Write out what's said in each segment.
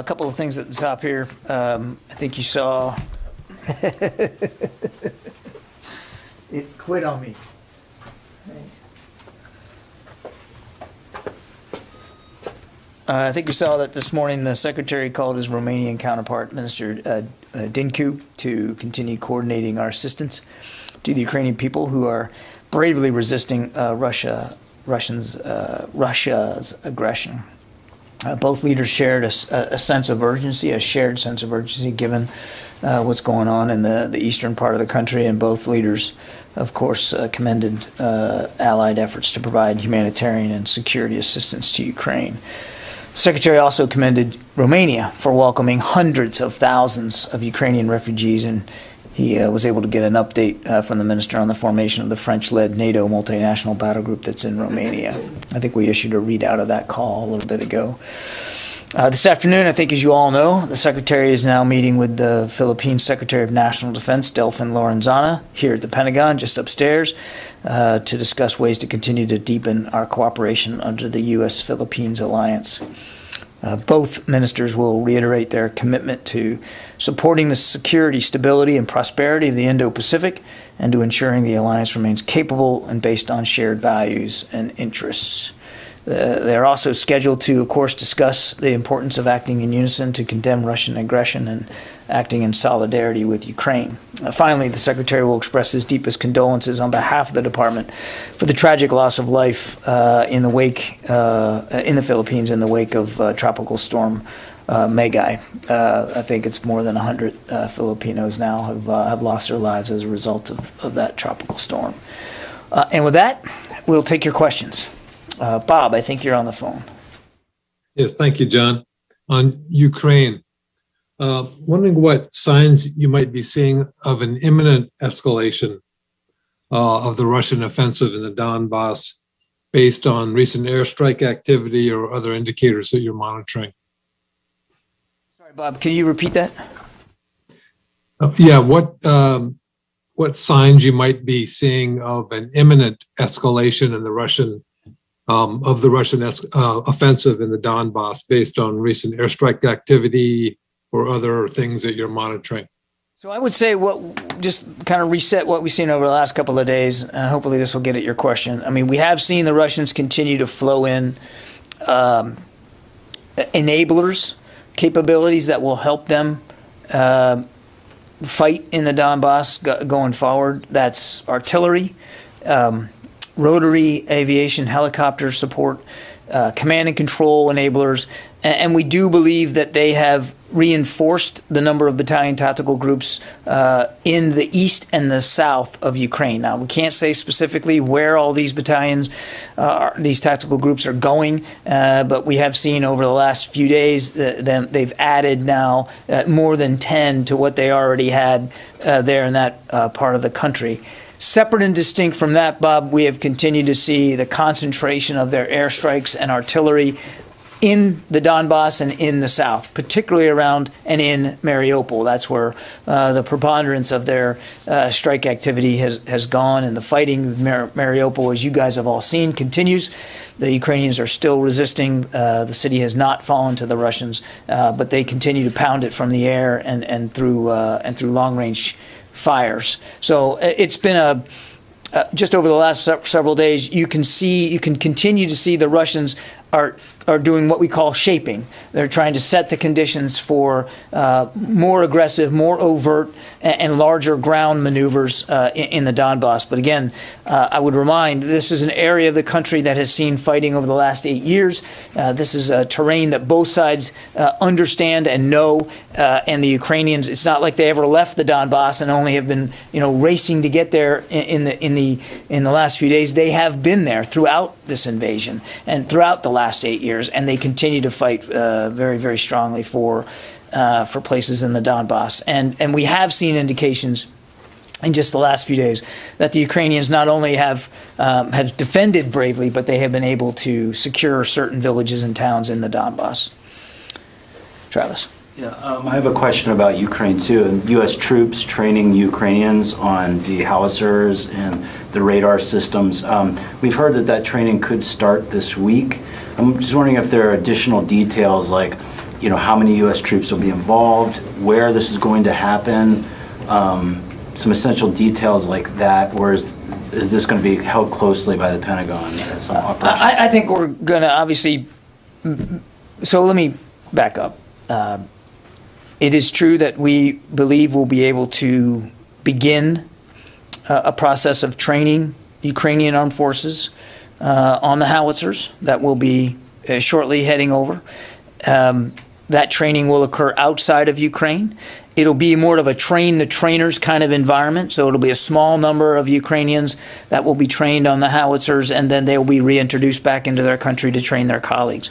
couple of things at the top here. I think you saw it quit on me. I think you saw that this morning the Secretary called his Romanian counterpart, Minister Dinku, to continue coordinating our assistance to the Ukrainian people who are bravely resisting Russia's aggression. Both leaders shared a sense of urgency, a shared sense of urgency given what's going on in the eastern part of the country, and both leaders, of course, commended Allied efforts to provide humanitarian and security assistance to Ukraine. The Secretary also commended Romania for welcoming hundreds of thousands of Ukrainian refugees, and he was able to get an update from the minister on the formation of the French-led NATO multinational battle group that's in Romania. I think we issued a readout of that call a little bit ago. This afternoon, I think as you all know, the Secretary is now meeting with the Philippine Secretary of National Defense, Delfin Lorenzana, here at the Pentagon, just upstairs, to discuss ways to continue to deepen our cooperation under the U.S.-Philippines alliance. Both ministers will reiterate their commitment to supporting the security, stability, and prosperity of the Indo-Pacific and to ensuring the alliance remains capable and based on shared values and interests. They're also scheduled to, of course, discuss the importance of acting in unison to condemn Russian aggression and acting in solidarity with Ukraine. Finally, the Secretary will express his deepest condolences on behalf of the Department for the tragic loss of life in the Philippines in the wake of Tropical Storm Megai. I think it's more than 100 Filipinos now have lost their lives as a result of that tropical storm. And with that, we'll take your questions. Bob, I think you're on the phone. Yes, thank you, John. On Ukraine, wondering what signs you might be seeing of an imminent escalation of the Russian offensive in the Donbas based on recent airstrike activity or other indicators that you're monitoring. Sorry, Bob, can you repeat that? Yeah, what signs you might be seeing of an imminent escalation in the Russian offensive in the Donbas based on recent airstrike activity or other things that you're monitoring? So I would say just kind of reset what we've seen over the last couple of days, and hopefully this will get at your question. I mean, we have seen the Russians continue to flow in enablers, capabilities that will help them fight in the Donbas going forward. That's artillery, rotary aviation, helicopter support, command and control enablers, and we do believe that they have reinforced the number of battalion tactical groups in the east and the south of Ukraine. Now, we can't say specifically where all these battalions, these tactical groups are going, but we have seen over the last few days that they've added now more than 10 to what they already had there in that part of the country. Separate and distinct from that, Bob, we have continued to see the concentration of their airstrikes and artillery in the Donbas and in the south, particularly around and in Mariupol. That's where the preponderance of their strike activity has gone, and the fighting with Mariupol, as you guys have all seen, continues. The Ukrainians are still resisting. The city has not fallen to the Russians, but they continue to pound it from the air and through long-range fires. So it's been just over the last several days, you can continue to see the Russians are doing what we call shaping. They're trying to set the conditions for more aggressive, more overt, and larger ground maneuvers in the Donbas. But again, I would remind, this is an area of the country that has seen fighting over the last 8 years. This is a terrain that both sides understand and know, and the Ukrainians, it's not like they ever left the Donbas and only have been, racing to get there in the last few days. They have been there throughout this invasion and throughout the last 8 years, and they continue to fight very, very strongly for places in the Donbas. And we have seen indications in just the last few days that the Ukrainians not only have defended bravely, but they have been able to secure certain villages and towns in the Donbas. Travis. Yeah, I have a question about Ukraine too, and U.S. troops training Ukrainians on the howitzers and the radar systems. We've heard that training could start this week. I'm just wondering if there are additional details, like how many U.S. troops will be involved, where this is going to happen, some essential details like that, or is this going to be held closely by the Pentagon as some operations? I think we're going to obviously, so let me back up. It is true that we believe we'll be able to begin a process of training Ukrainian armed forces on the howitzers that will be shortly heading over. That training will occur outside of Ukraine. It'll be more of a train the trainers kind of environment. So it'll be a small number of Ukrainians that will be trained on the howitzers, and then they'll be reintroduced back into their country to train their colleagues.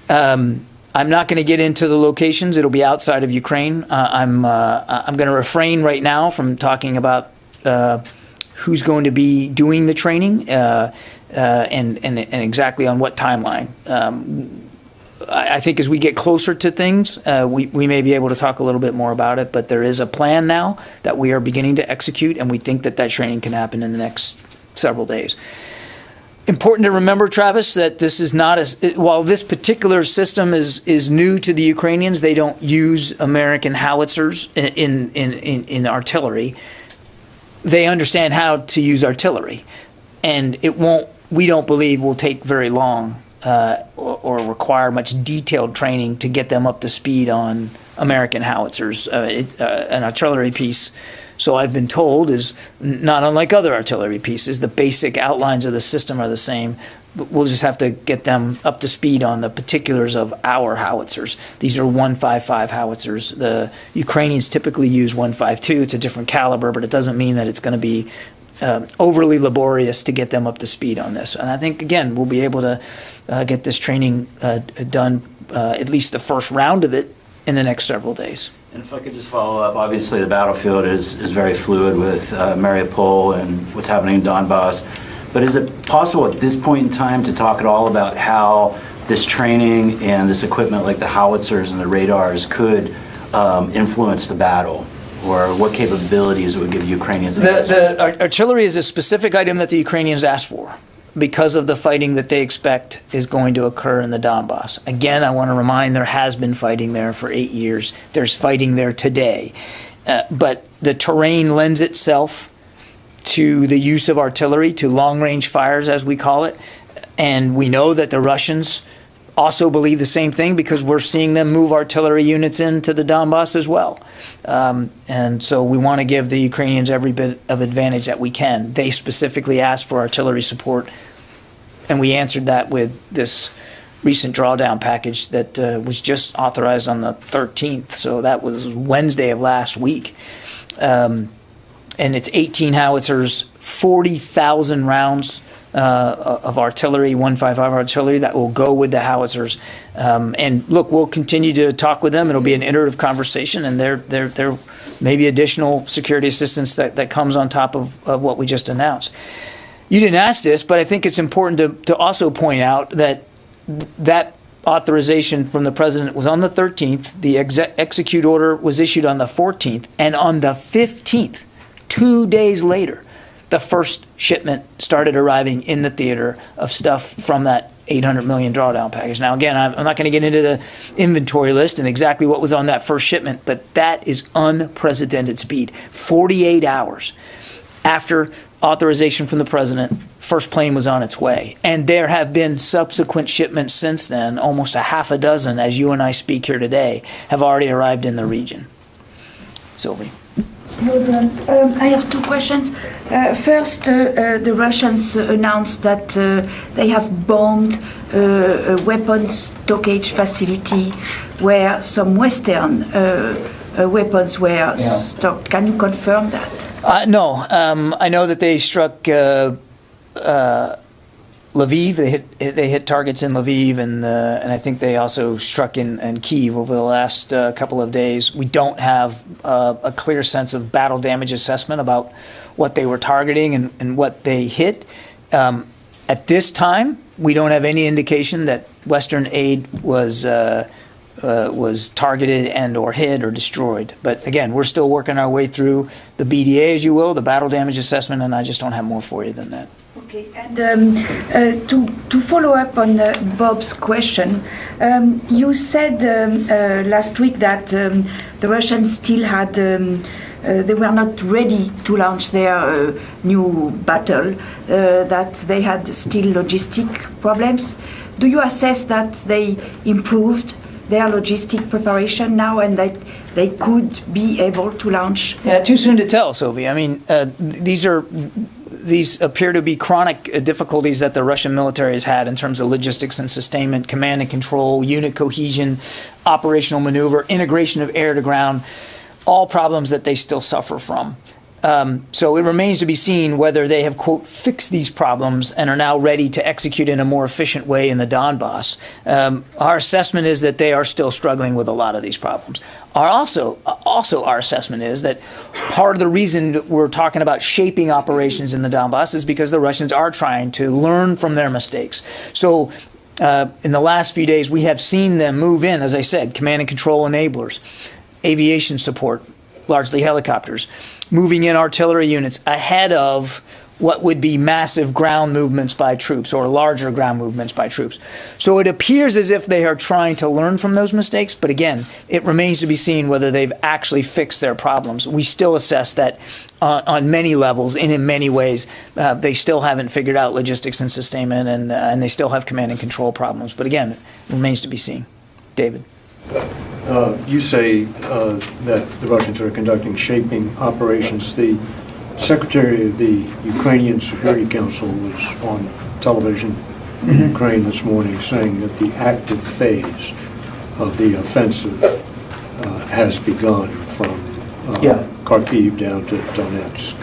I'm not going to get into the locations. It'll be outside of Ukraine. I'm going to refrain right now from talking about who's going to be doing the training and exactly on what timeline. I think as we get closer to things, we may be able to talk a little bit more about it, but there is a plan now that we are beginning to execute, and we think that training can happen in the next several days. Important to remember, Travis, that this is not while this particular system is new to the Ukrainians, they don't use American howitzers in artillery. They understand how to use artillery, and we don't believe will take very long or require much detailed training to get them up to speed on American howitzers. An artillery piece, so I've been told, is not unlike other artillery pieces. The basic outlines of the system are the same. We'll just have to get them up to speed on the particulars of our howitzers. These are 155 howitzers. The Ukrainians typically use 152. It's a different caliber, but it doesn't mean that it's going to be overly laborious to get them up to speed on this. And I think, again, we'll be able to get this training done, at least the first round of it, in the next several days. And if I could just follow up, obviously the battlefield is very fluid with Mariupol and what's happening in Donbas. But is it possible at this point in time to talk at all about how this training and this equipment like the howitzers and the radars could influence the battle? Or what capabilities it would give Ukrainians? The artillery is a specific item that the Ukrainians asked for because of the fighting that they expect is going to occur in the Donbas. Again, I want to remind there has been fighting there for 8 years. There's fighting there today. But the terrain lends itself to the use of artillery, to long-range fires, as we call it. And we know that the Russians also believe the same thing because we're seeing them move artillery units into the Donbas as well. And so we want to give the Ukrainians every bit of advantage that we can. They specifically asked for artillery support, and we answered that with this recent drawdown package that was just authorized on the 13th. So that was Wednesday of last week. And it's 18 howitzers, 40,000 rounds of artillery, 155 artillery that will go with the howitzers. And look, we'll continue to talk with them. It'll be an iterative conversation, and there may be additional security assistance that comes on top of what we just announced. You didn't ask this, but I think it's important to also point out that authorization from the president was on the 13th. The execute order was issued on the 14th, and on the 15th, 2 days later, the first shipment started arriving in the theater of stuff from that $800 million drawdown package. Now, again, I'm not going to get into the inventory list and exactly what was on that first shipment, but that is unprecedented speed. 48 hours after authorization from the president, first plane was on its way. And there have been subsequent shipments since then, almost a half a dozen, as you and I speak here today, have already arrived in the region. Sylvie. I have two questions. First, the Russians announced that they have bombed a weapons stockage facility where some Western weapons were stocked. Can you confirm that? No. I know that they struck Lviv. They hit targets in Lviv, and I think they also struck in Kyiv over the last couple of days. We don't have a clear sense of battle damage assessment about what they were targeting and what they hit. At this time, we don't have any indication that Western aid was targeted and or hit or destroyed. But again, we're still working our way through the BDA, as you will, the battle damage assessment, and I just don't have more for you than that. Okay, and to follow up on Bob's question, you said last week that the Russians still had, they were not ready to launch their new battle, that they had still logistic problems. Do you assess that they improved their logistic preparation now and that they could be able to launch? Yeah, too soon to tell, Sylvie. I mean, these appear to be chronic difficulties that the Russian military has had in terms of logistics and sustainment, command and control, unit cohesion, operational maneuver, integration of air to ground, all problems that they still suffer from. So it remains to be seen whether they have, quote, fixed these problems and are now ready to execute in a more efficient way in the Donbas. Our assessment is that they are still struggling with a lot of these problems. Also our assessment is that part of the reason that we're talking about shaping operations in the Donbas is because the Russians are trying to learn from their mistakes. So in the last few days, we have seen them move in, as I said, command and control enablers, aviation support, largely helicopters, moving in artillery units ahead of what would be massive ground movements by troops or larger ground movements by troops. So it appears as if they are trying to learn from those mistakes, but again, it remains to be seen whether they've actually fixed their problems. We still assess that on many levels and in many ways, they still haven't figured out logistics and sustainment, and they still have command and control problems. But again, it remains to be seen. David. You say that the Russians are conducting shaping operations. The Secretary of the Ukrainian Security Council was on television in Ukraine this morning saying that the active phase of the offensive has begun from Kharkiv down to Donetsk.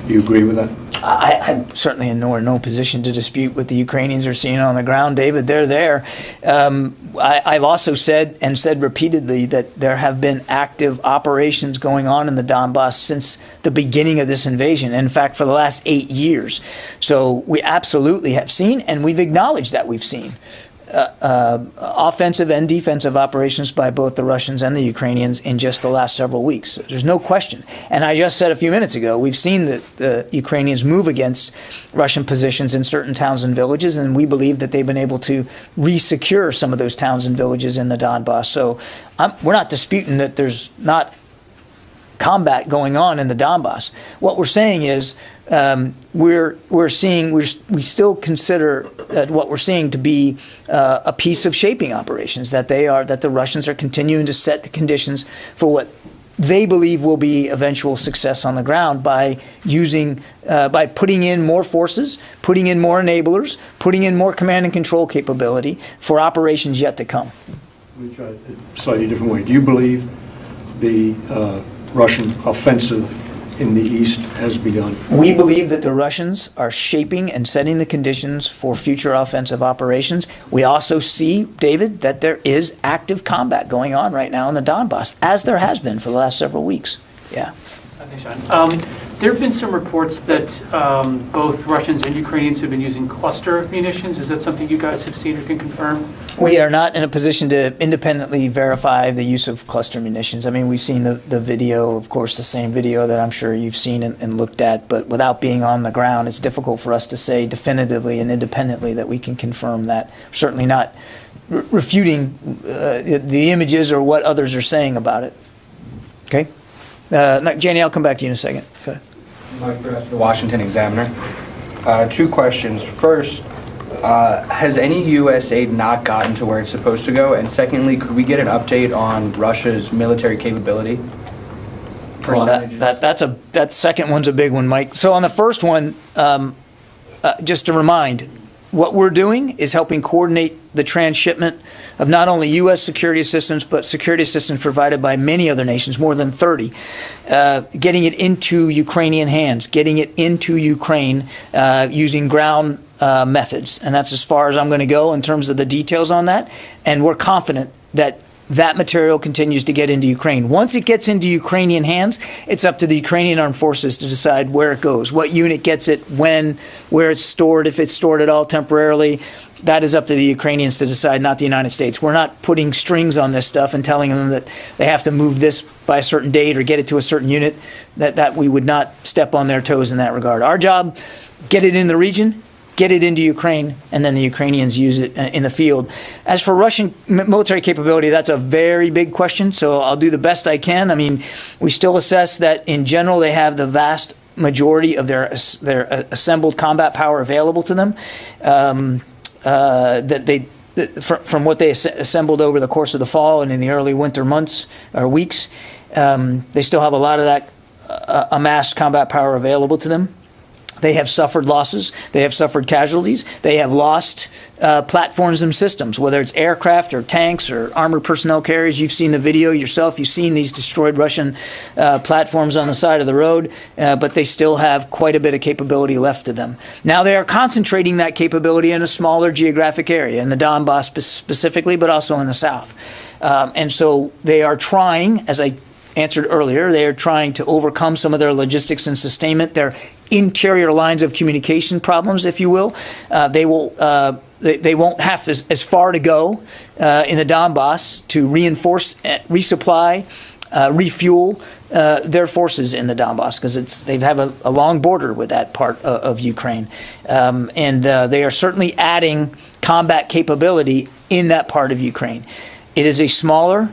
Do you agree with that? I'm certainly in no position to dispute what the Ukrainians are seeing on the ground, David. They're there. I've also said repeatedly that there have been active operations going on in the Donbas since the beginning of this invasion. In fact, for the last 8 years. So we absolutely have seen, and we've acknowledged that we've seen offensive and defensive operations by both the Russians and the Ukrainians in just the last several weeks. There's no question. And I just said a few minutes ago, we've seen the Ukrainians move against Russian positions in certain towns and villages, and we believe that they've been able to re-secure some of those towns and villages in the Donbas. So we're not disputing that there's not combat going on in the Donbas. What we're saying is we still consider what we're seeing to be a piece of shaping operations, that the Russians are continuing to set the conditions for what they believe will be eventual success on the ground by putting in more forces, putting in more enablers, putting in more command and control capability for operations yet to come. Let me try it a slightly different way. Do you believe the Russian offensive in the east has begun? We believe that the Russians are shaping and setting the conditions for future offensive operations. We also see, David, that there is active combat going on right now in the Donbas, as there has been for the last several weeks. Yeah. Thanks, Sean. There have been some reports that both Russians and Ukrainians have been using cluster munitions. Is that something you guys have seen or can confirm? We are not in a position to independently verify the use of cluster munitions. I mean, we've seen the video, of course, the same video that I'm sure you've seen and looked at, but without being on the ground, it's difficult for us to say definitively and independently that we can confirm that. Certainly not refuting the images or what others are saying about it. Okay? Janie, I'll come back to you in a second. Okay. Mike Bress, the Washington Examiner. 2 questions. First, has any U.S. aid not gotten to where it's supposed to go? And secondly, could we get an update on Russia's military capability? Well, that second one's a big one, Mike. So on the first one, just to remind, what we're doing is helping coordinate the transshipment of not only U.S. security assistance, but security assistance provided by many other nations, more than 30, getting it into Ukrainian hands, getting it into Ukraine using ground methods. And that's as far as I'm going to go in terms of the details on that. And we're confident that that material continues to get into Ukraine. Once it gets into Ukrainian hands, it's up to the Ukrainian armed forces to decide where it goes, what unit gets it, when, where it's stored, if it's stored at all temporarily. That is up to the Ukrainians to decide, not the United States. We're not putting strings on this stuff and telling them that they have to move this by a certain date or get it to a certain unit. That we would not step on their toes in that regard. Our job, get it in the region, get it into Ukraine, and then the Ukrainians use it in the field. As for Russian military capability, that's a very big question, so I'll do the best I can. I mean, we still assess that in general they have the vast majority of their assembled combat power available to them. From what they assembled over the course of the fall and in the early winter months or weeks, they still have a lot of that amassed combat power available to them. They have suffered losses. They have suffered casualties. They have lost platforms and systems, whether it's aircraft or tanks or armored personnel carriers. You've seen the video yourself. You've seen these destroyed Russian platforms on the side of the road, but they still have quite a bit of capability left to them. Now they are concentrating that capability in a smaller geographic area, in the Donbas specifically, but also in the south. And so they are trying, as I answered earlier, they are trying to overcome some of their logistics and sustainment, their interior lines of communication problems, if you will. They won't have as far to go in the Donbas to reinforce, resupply, refuel their forces in the Donbas, because they have a long border with that part of Ukraine. And they are certainly adding combat capability in that part of Ukraine. It is a smaller,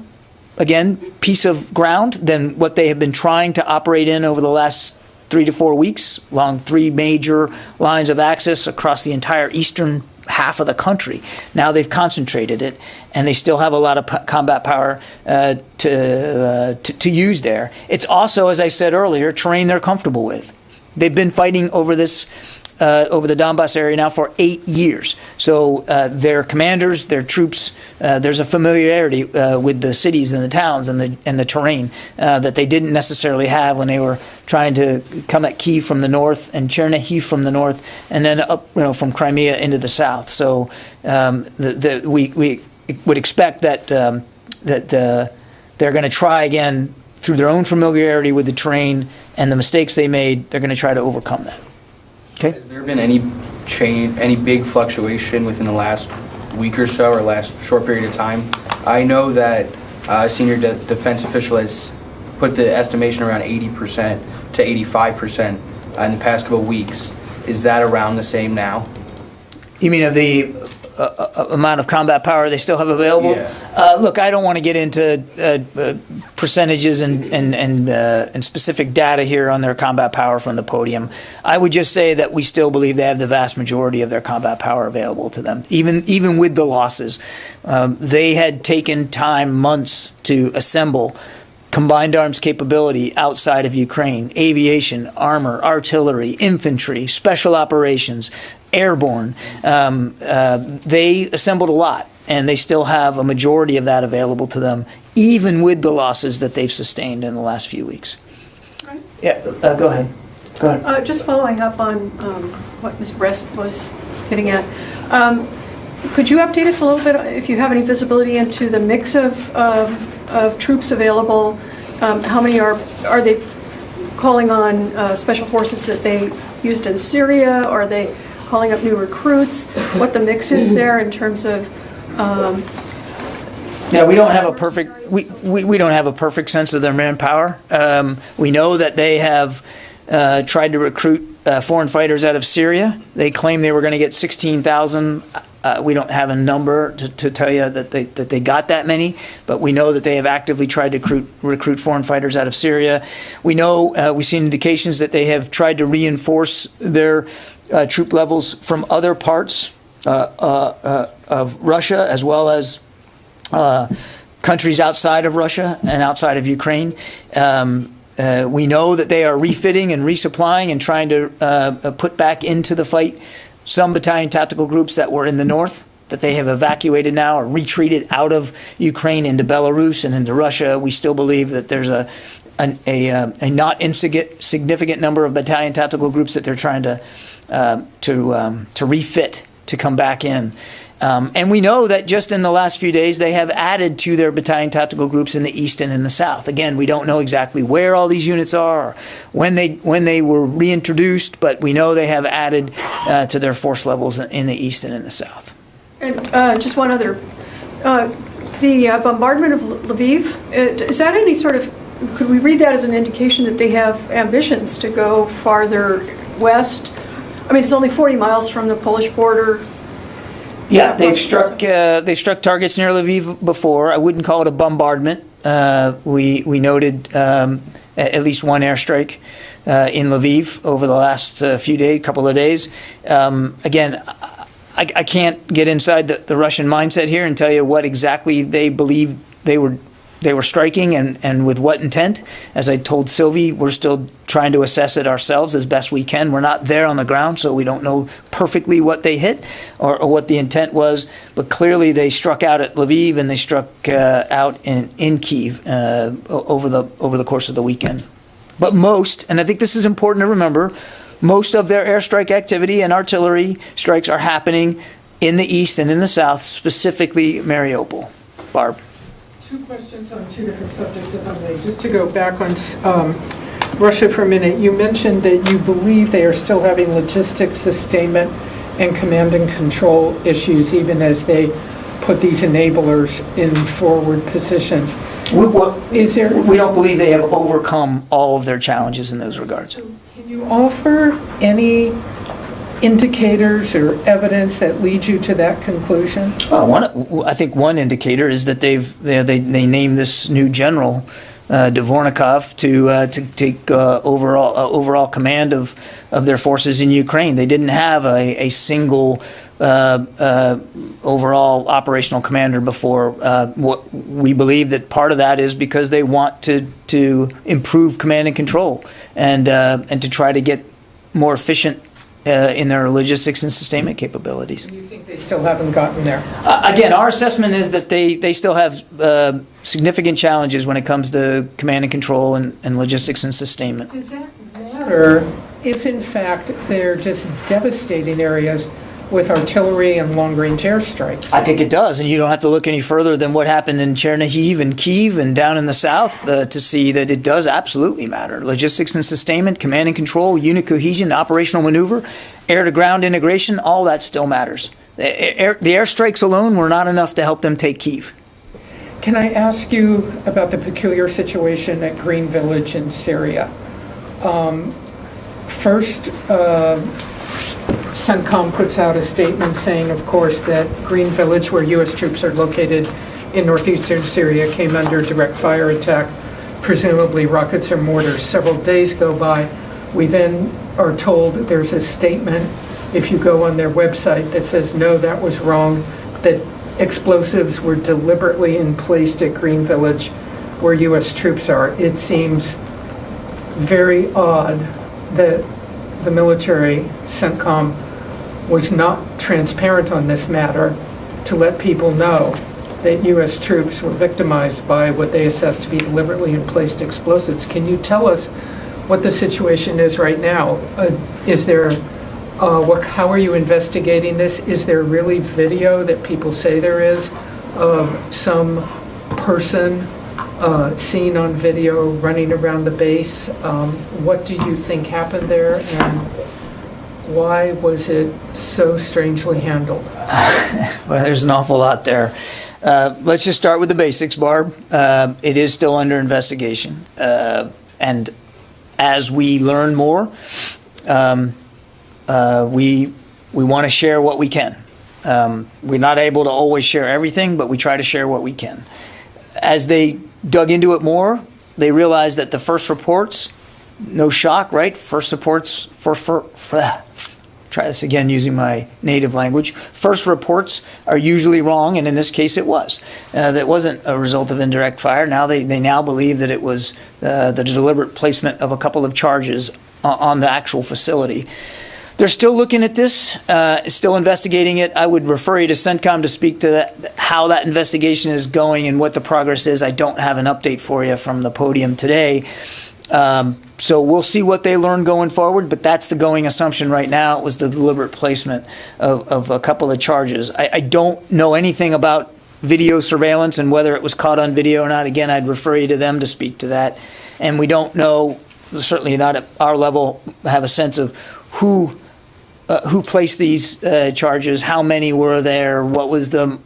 again, piece of ground than what they have been trying to operate in over the last 3 to 4 weeks, along 3 major lines of access across the entire eastern half of the country. Now they've concentrated it, and they still have a lot of combat power to use there. It's also, as I said earlier, terrain they're comfortable with. They've been fighting over this over the Donbas area now for 8 years. So their commanders, their troops, there's a familiarity with the cities and the towns and the terrain that they didn't necessarily have when they were trying to come at Kyiv from the north and Chernihiv from the north, and then up, from Crimea into the south. So we would expect that they're going to try again through their own familiarity with the terrain and the mistakes they made. They're going to try to overcome that. Okay. Has there been any change, any big fluctuation within the last week or so, or last short period of time? I know that a senior defense official has put the estimation around 80% to 85% in the past couple of weeks. Is that around the same now? You mean of the amount of combat power they still have available? Yeah. Look, I don't want to get into percentages and specific data here on their combat power from the podium. I would just say that we still believe they have the vast majority of their combat power available to them, even with the losses. They had taken time, months, to assemble combined arms capability outside of Ukraine: aviation, armor, artillery, infantry, special operations, airborne. They assembled a lot, and they still have a majority of that available to them, even with the losses that they've sustained in the last few weeks. Right. Yeah, go ahead. Go ahead. Just following up on what Ms. Brest was getting at, could you update us a little bit, if you have any visibility into the mix of troops available? How many are they calling on special forces that they used in Syria? Are they calling up new recruits? What the mix is there in terms of? Yeah, we don't have a perfect we don't have a perfect sense of their manpower. We know that they have tried to recruit foreign fighters out of Syria. They claim they were going to get 16,000. We don't have a number to tell you that they got that many, but we know that they have actively tried to recruit foreign fighters out of Syria. We know we've seen indications that they have tried to reinforce their troop levels from other parts of Russia, as well as countries outside of Russia and outside of Ukraine. We know that they are refitting and resupplying and trying to put back into the fight some battalion tactical groups that were in the north, that they have evacuated now or retreated out of Ukraine into Belarus and into Russia. We still believe that there's a not insignificant number of battalion tactical groups that they're trying to refit to come back in. And we know that just in the last few days, they have added to their battalion tactical groups in the east and in the south. Again, we don't know exactly where all these units are or when they were reintroduced, but we know they have added to their force levels in the east and in the south. And just one other, the bombardment of Lviv, is that any sort of could we read that as an indication that they have ambitions to go farther west? I mean, it's only 40 miles from the Polish border. Yeah, they've struck targets near Lviv before. I wouldn't call it a bombardment. We noted at least one airstrike in Lviv over the last couple of days. Again, I can't get inside the Russian mindset here and tell you what exactly they believe they were striking and with what intent. As I told Sylvie, we're still trying to assess it ourselves as best we can. We're not there on the ground, so we don't know perfectly what they hit or what the intent was. But clearly they struck out at Lviv and they struck out in Kyiv over the course of the weekend. But most, and I think this is important to remember, most of their airstrike activity and artillery strikes are happening in the east and in the south, specifically Mariupol. Barb. Two questions on two different subjects, if I may. Just to go back on Russia for a minute, you mentioned that you believe they are still having logistics sustainment and command and control issues, even as they put these enablers in forward positions. We don't believe they have overcome all of their challenges in those regards. So can you offer any indicators or evidence that leads you to that conclusion? I think one indicator is that they named this new general, Dvornikov, to take overall command of their forces in Ukraine. They didn't have a single overall operational commander before. What we believe that part of that is because they want to improve command and control and to try to get more efficient in their logistics and sustainment capabilities. You think they still haven't gotten there? Again, our assessment is that they still have significant challenges when it comes to command and control and logistics and sustainment. Does that matter if, in fact, they're just devastating areas with artillery and long-range airstrikes? I think it does, and you don't have to look any further than what happened in Chernihiv and Kyiv and down in the south to see that it does absolutely matter. Logistics and sustainment, command and control, unit cohesion, operational maneuver, air-to-ground integration, all that still matters. The airstrikes alone were not enough to help them take Kyiv. Can I ask you about the peculiar situation at Green Village in Syria? First, CENTCOM puts out a statement saying, of course, that Green Village, where U.S. troops are located in northeastern Syria, came under direct fire attack, presumably rockets or mortars. Several days go by. We then are told that there's a statement, if you go on their website, that says, no, that was wrong, that explosives were deliberately placed at Green Village, where U.S. troops are. It seems very odd that the military, CENTCOM, was not transparent on this matter to let people know that U.S. troops were victimized by what they assess to be deliberately placed explosives. Can you tell us what the situation is right now? Is there, how are you investigating this? Is there really video that people say there is of some person seen on video running around the base? What do you think happened there, and why was it so strangely handled? Well, there's an awful lot there. Let's just start with the basics, Barb. It is still under investigation. And as we learn more, we want to share what we can. We're not able to always share everything, but we try to share what we can. As they dug into it more, they realized that the first reports, no shock, right? First reports, try this again using my native language. First reports are usually wrong, and in this case it was. That wasn't a result of indirect fire. Now they now believe that it was the deliberate placement of a couple of charges on the actual facility. They're still looking at this, still investigating it. I would refer you to CENTCOM to speak to that, how that investigation is going and what the progress is. I don't have an update for you from the podium today. So we'll see what they learn going forward, but that's the going assumption right now. It was the deliberate placement of a couple of charges. I don't know anything about video surveillance and whether it was caught on video or not. Again, I'd refer you to them to speak to that. And we don't know, certainly not at our level, have a sense of who placed these charges, how many were there, what was the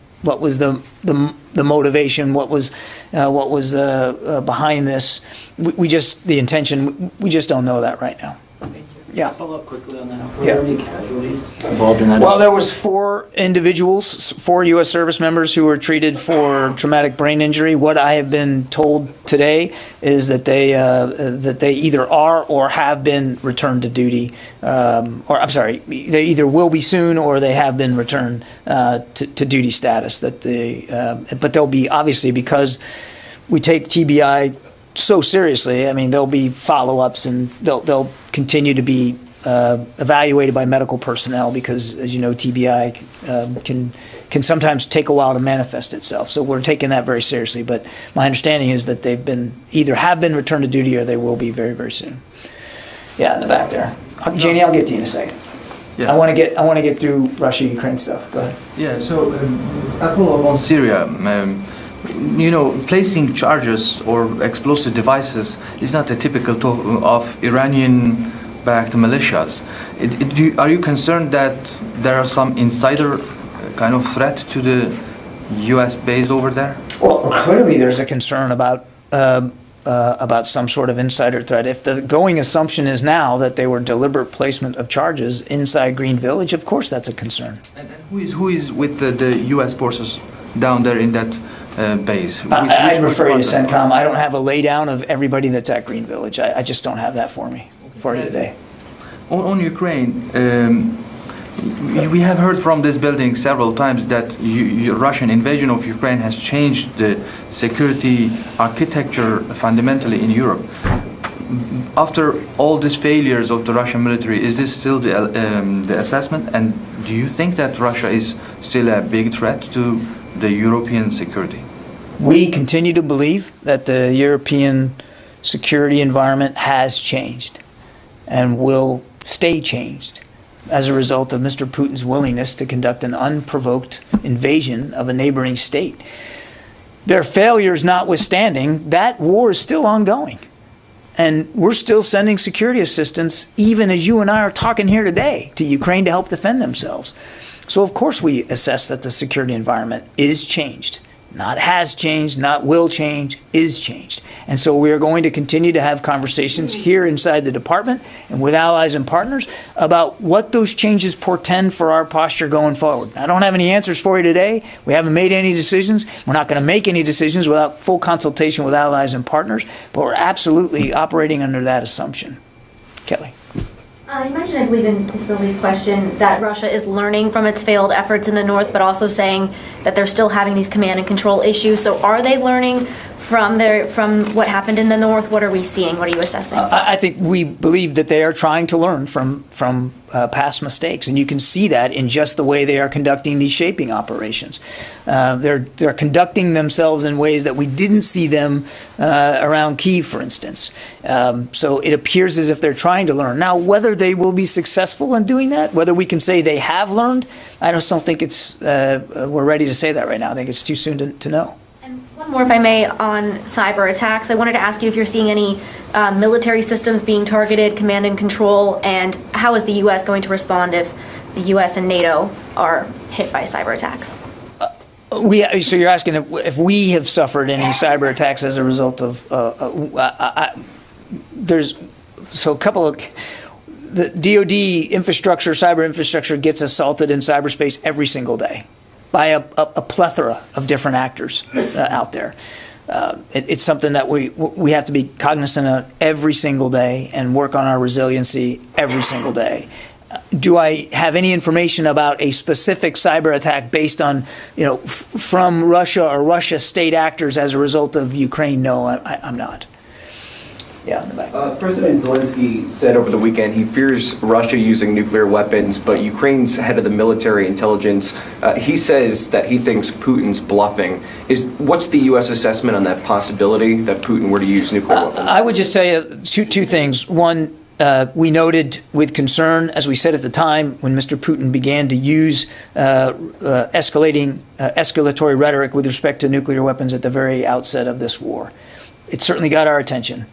motivation, what was what was behind this. We just, the intention, we just don't know that right now. Yeah. Follow up quickly on that. Were there any casualties involved in that? Well, there was 4 individuals, 4 U.S. service members who were treated for traumatic brain injury. What I have been told today is that they either are or have been returned to duty, or I'm sorry, they either will be soon or they have been returned to duty status. But they'll be, obviously, because we take TBI so seriously. I mean, there'll be follow-ups and they'll continue to be evaluated by medical personnel because, as you know, TBI can sometimes take a while to manifest itself. So we're taking that very seriously. But my understanding is that they've been either have been returned to duty or they will be very, very soon. Yeah, in the back there. Janie, I'll get to you in a second. Yeah. I want to get through Russia-Ukraine stuff. Go ahead. Yeah. So I follow up on Syria. Placing charges or explosive devices is not a typical of Iranian-backed militias. Are you concerned that there are some insider kind of threat to the U.S. base over there? Well, clearly there's a concern about some sort of insider threat. If the going assumption is now that they were deliberate placement of charges inside Green Village, of course that's a concern. And who is with the U.S. forces down there in that base? I'd refer you to CENTCOM. I don't have a laydown of everybody that's at Green Village. I just don't have that for you today. On Ukraine, we have heard from this building several times that Russian invasion of Ukraine has changed the security architecture fundamentally in Europe. After all these failures of the Russian military, is this still the assessment? And do you think that Russia is still a big threat to the European security? We continue to believe that the European security environment has changed and will stay changed as a result of Mr. Putin's willingness to conduct an unprovoked invasion of a neighboring state. Their failures notwithstanding, that war is still ongoing. And we're still sending security assistance, even as you and I are talking here today, to Ukraine to help defend themselves. So of course we assess that the security environment is changed. Not has changed, not will change, is changed. And so we are going to continue to have conversations here inside the department and with allies and partners about what those changes portend for our posture going forward. I don't have any answers for you today. We haven't made any decisions. We're not going to make any decisions without full consultation with allies and partners, but we're absolutely operating under that assumption. Kelly. You mentioned, I believe, to Sylvie's question, that Russia is learning from its failed efforts in the north, but also saying that they're still having these command and control issues. So are they learning from what happened in the north? What are we seeing? What are you assessing? I think we believe that they are trying to learn from past mistakes, and you can see that in just the way they are conducting these shaping operations. They're conducting themselves in ways that we didn't see them around Kyiv, for instance. So it appears as if they're trying to learn. Now, whether they will be successful in doing that, whether we can say they have learned, I just don't think we're ready to say that right now. I think it's too soon to know. And one more, if I may, on cyber attacks. I wanted to ask you if you're seeing any military systems being targeted, command and control, and how is the U.S. going to respond if the U.S. and NATO are hit by cyber attacks? So you're asking if we have suffered any cyber attacks as a result of a couple of the DoD infrastructure, cyber infrastructure gets assaulted in cyberspace every single day by a plethora of different actors out there. It's something that we have to be cognizant of every single day and work on our resiliency every single day. Do I have any information about a specific cyber attack based on, from Russia or Russia state actors as a result of Ukraine? No, I'm not. Yeah, in the back. President Zelensky said over the weekend he fears Russia using nuclear weapons, but Ukraine's head of the military intelligence, he says that he thinks Putin's bluffing. What's the U.S. assessment on that possibility that Putin were to use nuclear weapons? I would just tell you two things. One, we noted with concern, as we said at the time, when Mr. Putin began to use escalatory rhetoric with respect to nuclear weapons at the very outset of this war. It certainly got our attention.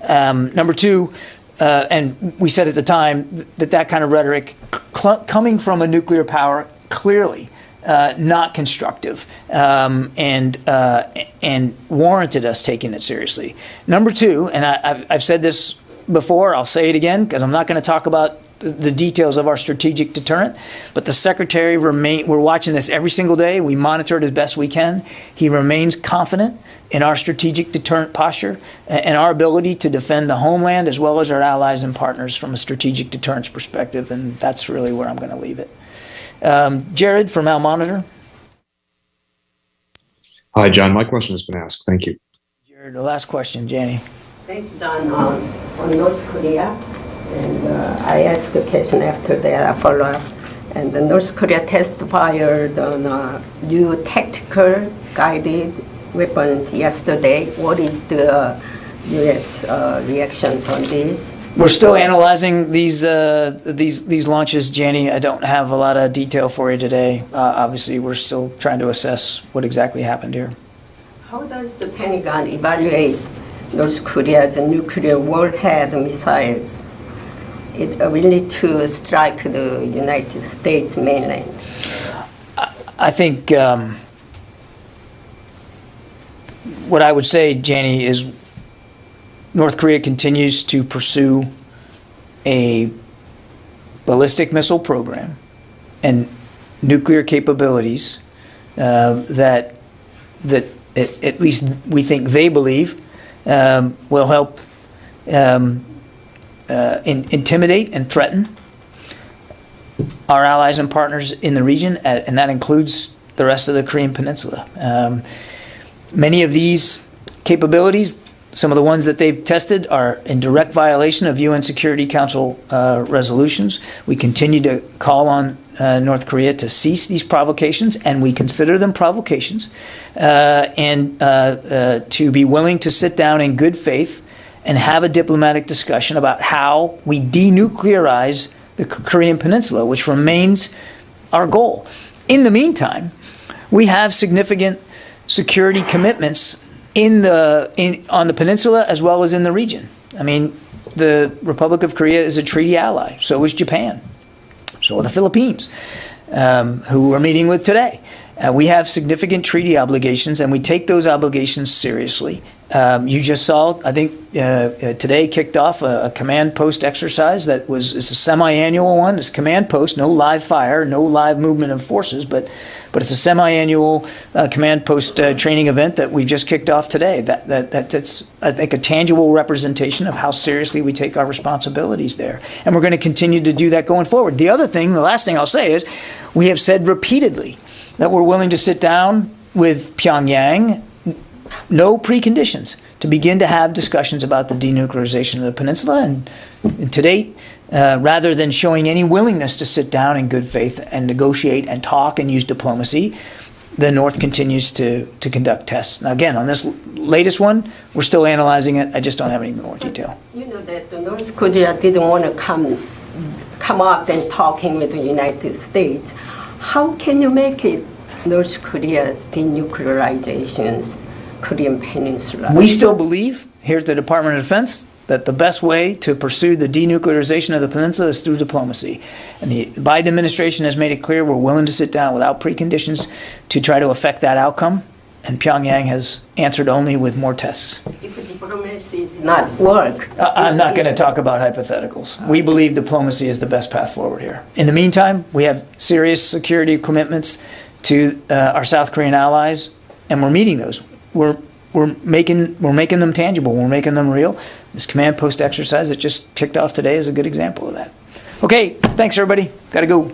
Number two, and we said at the time that kind of rhetoric coming from a nuclear power clearly not constructive, and warranted us taking it seriously. Number two, and I've said this before, I'll say it again because I'm not going to talk about the details of our strategic deterrent, but the Secretary we're watching this every single day. We monitor it as best we can. He remains confident in our strategic deterrent posture and our ability to defend the homeland as well as our allies and partners from a strategic deterrence perspective, and that's really where I'm going to leave it. Jared from Al Monitor. Hi, John. My question has been asked. Thank you. Jared, the last question, Janie. Thanks, John. On North Korea, and I asked a question after that, I follow up. And the North Korea test fired on new tactical guided weapons yesterday. What is the U.S. reactions on this? We're still analyzing these launches, Janie. I don't have a lot of detail for you today. Obviously, we're still trying to assess what exactly happened here. How does the Pentagon evaluate North Korea's nuclear warhead missiles? It ability to strike the United States mainland? I think what I would say, Janie, is North Korea continues to pursue a ballistic missile program and nuclear capabilities that at least we think they believe will help intimidate and threaten our allies and partners in the region, and that includes the rest of the Korean Peninsula. Many of these capabilities, some of the ones that they've tested, are in direct violation of UN Security Council resolutions. We continue to call on North Korea to cease these provocations, and we consider them provocations, and to be willing to sit down in good faith and have a diplomatic discussion about how we denuclearize the Korean Peninsula, which remains our goal. In the meantime, we have significant security commitments on the peninsula as well as in the region. I mean, the Republic of Korea is a treaty ally. So is Japan. So are the Philippines, who we're meeting with today. We have significant treaty obligations, and we take those obligations seriously. You just saw, I think, today kicked off a command post exercise that it's a semi-annual one. It's a command post, no live fire, no live movement of forces, but it's a semi-annual command post training event that we just kicked off today. That's, I think, a tangible representation of how seriously we take our responsibilities there. And we're going to continue to do that going forward. The last thing I'll say is we have said repeatedly that we're willing to sit down with Pyongyang, no preconditions, to begin to have discussions about the denuclearization of the peninsula. And to date, rather than showing any willingness to sit down in good faith and negotiate and talk and use diplomacy, the North continues to conduct tests. Now, again, on this latest one, we're still analyzing it. I just don't have any more detail. You know that the North Korea didn't want to come up and talking with the United States. How can you make it North Korea's denuclearizations Korean Peninsula? We still believe here at the Department of Defense that the best way to pursue the denuclearization of the peninsula is through diplomacy. And the Biden administration has made it clear we're willing to sit down without preconditions to try to affect that outcome. And Pyongyang has answered only with more tests. If diplomacy is not work... I'm not going to talk about hypotheticals. We believe diplomacy is the best path forward here. In the meantime, we have serious security commitments to our South Korean allies, and we're meeting those. We're making them tangible. We're making them real. This command post exercise that just kicked off today is a good example of that. Okay, thanks everybody. Got to go.